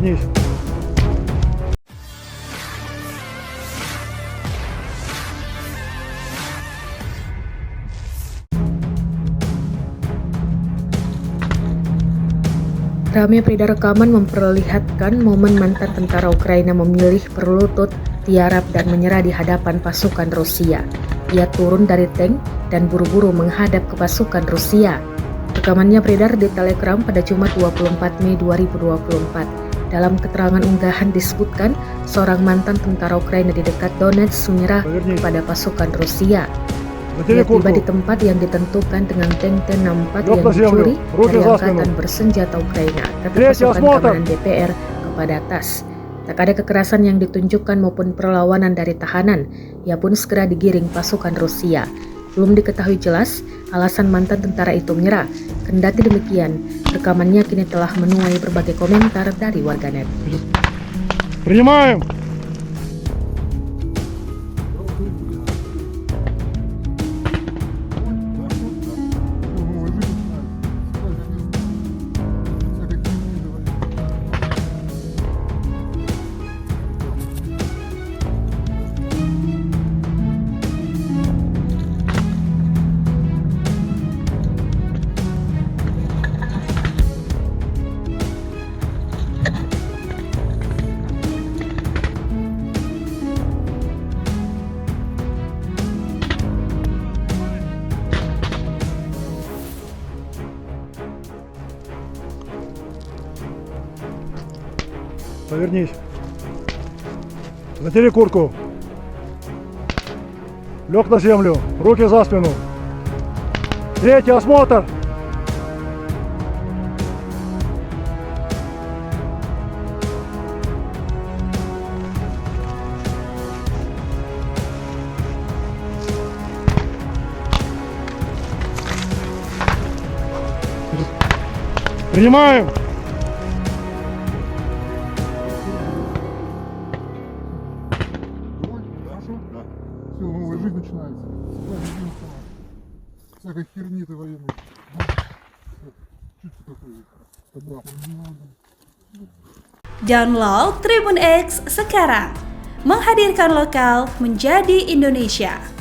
Повернись. Rame beredar rekaman memperlihatkan momen mantan tentara Ukraina memilih berlutut, tiarap dan menyerah di hadapan pasukan Rusia. Ia turun dari tank dan buru-buru menghadap ke pasukan Rusia. Rekamannya beredar di Telegram pada Jumat 24 Mei 2024. Dalam keterangan unggahan disebutkan, seorang mantan tentara Ukraina di dekat Donetsk menyerah kepada pasukan Rusia. Ia tiba di tempat yang ditentukan dengan tank T-64 yang dicuri dari angkatan bersenjata Ukraina, kata pasukan keamanan DPR kepada TASS. Tak ada kekerasan yang ditunjukkan maupun perlawanan dari tahanan. Ia pun segera digiring pasukan Rusia. Belum diketahui jelas alasan mantan tentara itu menyerah. Kendati demikian, rekamannya kini telah menuai berbagai komentar dari warganet. Принимаем. Повернись. Натяни куртку. Лег на землю. Руки за спину. Третий осмотр. Принимаем. Все, новая жизнь начинается. Всякой херни ты военный. Чуть такой. Download Tribun X sekarang. Menghadirkan lokal menjadi Indonesia.